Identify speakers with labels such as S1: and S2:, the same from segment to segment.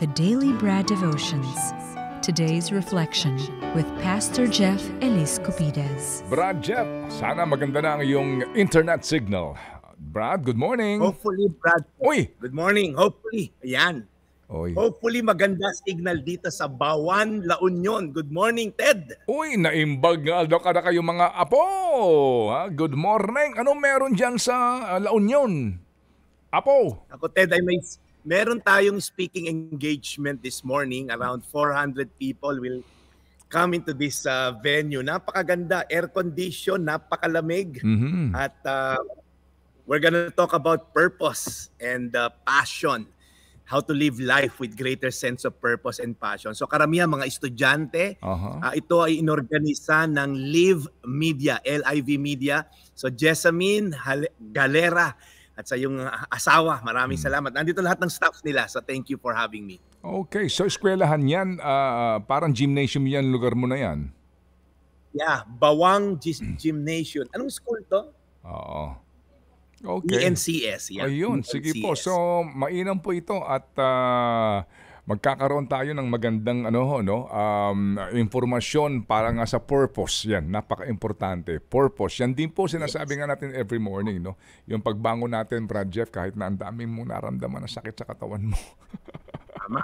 S1: The Daily Bread Devotions. Today's reflection with Pastor Jeff Elis Cupides.
S2: Brad Jeff, sana maganda na ang iyong internet signal. Brad, good morning.
S3: Hopefully, Brad.
S2: Uy!
S3: Good morning. Hopefully. Ayan.
S2: Uy.
S3: Hopefully, maganda signal dito sa Bawan, La Union. Good morning, Ted.
S2: Uy, naimbag nga daw ka na kayo mga apo. Ha? Good morning. Ano meron dyan sa La Union? Apo.
S3: Ako, Ted, meron tayong speaking engagement this morning. Around 400 people will come into this venue. Napakaganda. Air condition, napakalamig.
S2: Mm-hmm.
S3: At we're gonna talk about purpose and passion. How to live life with greater sense of purpose and passion. So karamihan mga estudyante, ito ay inorganisa ng Live Media, LIV Media. So Jessamine Galera at sa iyong asawa, maraming salamat. Nandito lahat ng staffs nila, so thank you for having me.
S2: Okay, so eskwelahan yan, parang gymnasium yan, lugar mo na yan.
S3: Yeah, Bawang Gymnasium. Anong school to?
S2: Oo. Okay.
S3: ENCS. Yeah.
S2: Ayun,
S3: ENCS.
S2: sige po. So, mainam po ito at magkakaroon tayo ng magandang impormasyon para nga sa purpose. Yan, napaka-importante. Purpose. Yan din po sinasabi nga natin every morning, no? Yung pagbangon natin, Brad Jeff, kahit na ang dami mong naramdaman na sakit sa katawan mo.
S3: Tama.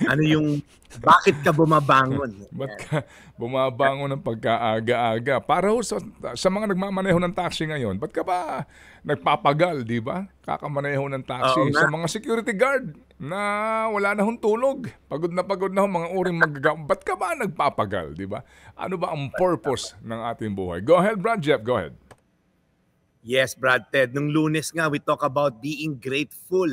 S3: Ano yung, bakit ka bumabangon?
S2: Ba't ka bumabangon ng pagkaaga-aga? Para ho sa mga nagmamaneho ng taxi ngayon, ba't ka ba nagpapagal, di ba? Kakamaneho ng taxi. Sa mga security guard na wala na hong tulog. Pagod na ho mga uring magagawa. Ba't ka ba nagpapagal, di ba? Ano ba ang purpose ng ating buhay? Go ahead, Brad Jeff. Go ahead.
S3: Yes, Brad Ted. Nung Lunes nga, we talk about being grateful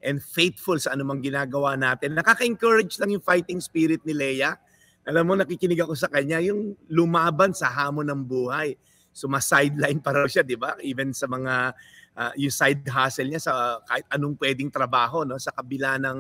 S3: and faithful sa anumang ginagawa natin. Nakaka-encourage lang yung fighting spirit ni Leia. Alam mo, nakikinig ako sa kanya, yung lumaban sa hamon ng buhay. Suma-sideline pa raw siya, di ba? Even sa mga, yung side hustle niya sa kahit anong pwedeng trabaho, no? Sa kabila ng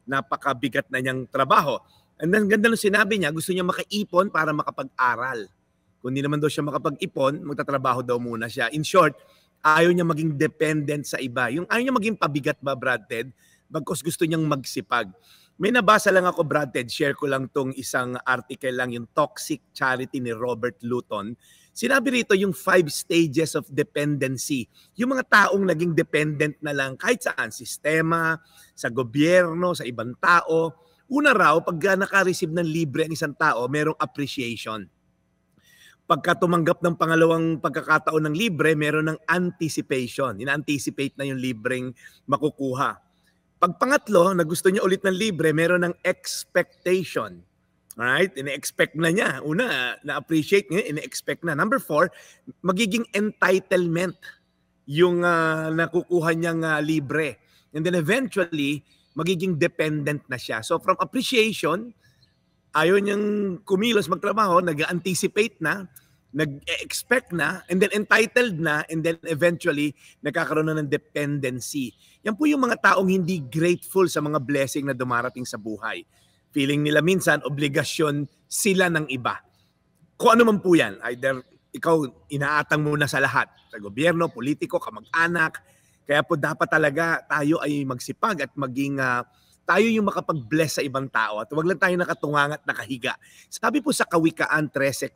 S3: napakabigat na niyang trabaho. And then, ganda nung sinabi niya, gusto niya makaipon para makapag-aral. Kung hindi naman daw siya makapag-ipon, magtatrabaho daw muna siya. In short, ayaw niya maging dependent sa iba. Yung ayaw niya maging pabigat ba, Brad Ted? Bagkus gusto niyang magsipag. May nabasa lang ako, Brad Ted. Share ko lang tong isang article lang, yung Toxic Charity ni Robert Luton. Sinabi rito yung 5 stages of dependency. Yung mga taong naging dependent na lang kahit saan, sistema, sa gobyerno, sa ibang tao. Una raw, pag naka-receive ng libre ang isang tao, merong appreciation. Pagka tumanggap ng pangalawang pagkakataon ng libre, meron ng anticipation. Ina-anticipate na yung libreng makukuha. Pag pangatlo, na gusto niya ulit ng libre, meron ng expectation. Alright? Ina-expect na niya. Una, na-appreciate niya, ina-expect na. Number 4, magiging entitlement yung nakukuha niyang libre. And then eventually, magiging dependent na siya. So from appreciation, ayaw niyang kumilos magtrabaho, nag-anticipate na, nag-expect na, and then entitled na, and then eventually nagkakaroon na ng dependency. Yan po yung mga taong hindi grateful sa mga blessing na dumarating sa buhay. Feeling nila minsan, obligasyon sila ng iba. Kung ano man po yan, either ikaw inaatang muna sa lahat, sa gobyerno, politiko, kamag-anak, kaya po dapat talaga tayo ay magsipag at maging tayo yung makapag-bless sa ibang tao at huwag lang tayo nakatungang at nakahiga. Sabi po sa Kawikaan 13:4,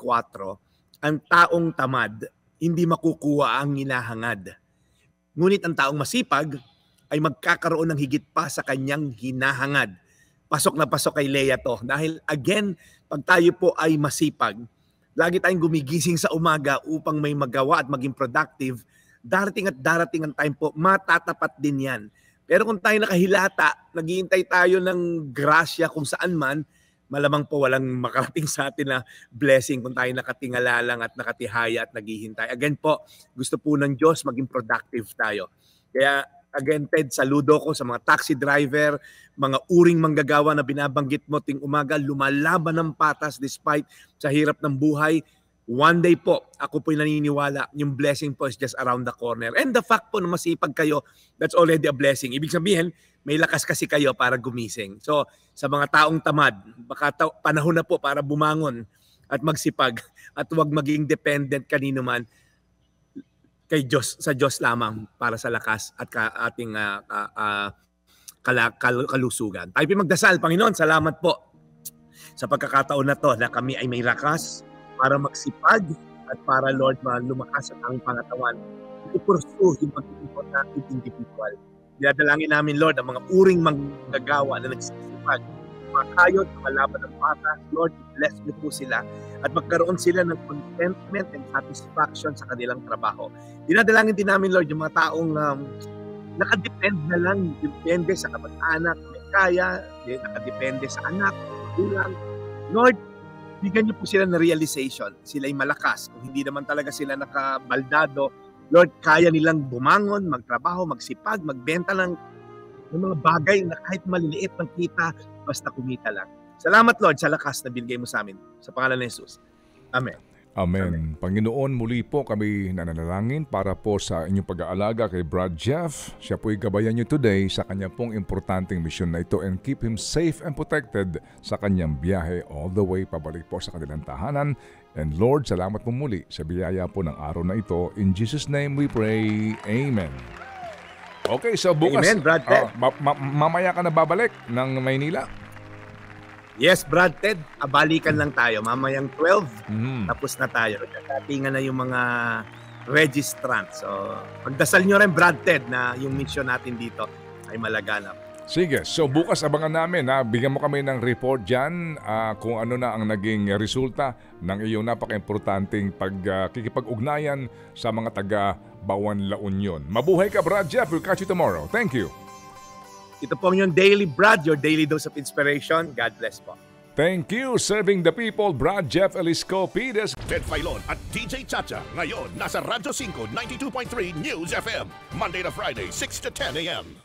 S3: ang taong tamad hindi makukuha ang hinahangad. Ngunit ang taong masipag ay magkakaroon ng higit pa sa kanyang hinahangad. Pasok na pasok kay Leia to. Dahil again, pag tayo po ay masipag, lagi tayong gumigising sa umaga upang may magawa at maging productive, darating ang time po, matatapat din yan. Pero kung tayo nakahilata, naghihintay tayo ng grasya kung saan man, malamang po walang makarating sa atin na blessing kung tayo nakatingala lang at nakatihaya at naghihintay. Again po, gusto po ng Diyos maging productive tayo. Kaya again, Ted, saludo ko sa mga taxi driver, mga uring manggagawa na binabanggit mo ting umaga, lumalaban ng patas despite sa hirap ng buhay. One day po, ako po'y naniniwala, yung blessing po is just around the corner. And the fact po na masipag kayo, that's already a blessing. Ibig sabihin, may lakas kasi kayo para gumising. So, sa mga taong tamad, baka panahon na po para bumangon at magsipag at huwag maging dependent kanino man kay Diyos, sa Diyos lamang para sa lakas at ating kalusugan. Tayo magdasal. Panginoon, salamat po sa pagkakataon na to na kami ay may lakas para magsipag at para, Lord, lumakas ang aming pangatawan. I-pursue yung pag-iipon natin individual. Dinadalangin namin, Lord, ang mga uring manggagawa na nagsisipag, mga kayod, mga laban ng bata. Lord, bless niyo po sila at magkaroon sila ng contentment and satisfaction sa kanilang trabaho. Dinadalangin din namin, Lord, yung mga taong nakadepend na lang, depende sa kamag-anak, may kaya, nakadepende sa anak, magulang. Lord, bigyan niyo po sila ng realization. Sila ay malakas. Kung hindi naman talaga sila nakabaldado, Lord, kaya nilang bumangon, magtrabaho, magsipag, magbenta ng mga bagay na kahit maliliit ng kita, basta kumita lang. Salamat, Lord, sa lakas na binigay mo sa amin. Sa pangalan ni Jesus. Amen.
S2: Amen. Panginoon, muli po kami nananalangin para po sa inyong pag-aalaga kay Brad Jeff. Siya po'y gabayan niyo today sa kanya pong importanteng misyon na ito and keep him safe and protected sa kanyang biyahe all the way pabalik po sa kanilang tahanan. And Lord, salamat po muli sa biyaya po ng araw na ito. In Jesus' name we pray. Amen. Okay, so bukas,
S3: Amen, Brad Ted.
S2: Mamaya ka na babalik ng Maynila?
S3: Yes, Brad Ted, balikan lang tayo. Mamayang 12, tapos na tayo. Datingan na yung mga registrants. So, pagdasal nyo rin, Brad Ted, na yung mission natin dito ay malaganap.
S2: Sige, so bukas abangan namin. Bigyan mo kami ng report dyan kung ano na ang naging resulta ng iyong napaka-importanting pagkikipag-ugnayan sa mga taga Bawan La Union. Mabuhay ka, Brad Jeff. We'll catch you tomorrow. Thank you.
S3: Ito po yung Daily Brad, your daily dose of inspiration. God bless po.
S2: Thank you, serving the people, Brad Jeff Elisco Pides.
S4: Ted Filon at DJ Chacha. Ngayon, nasa Radyo 5, 92.3 News FM. Monday to Friday, 6 to 10 a.m.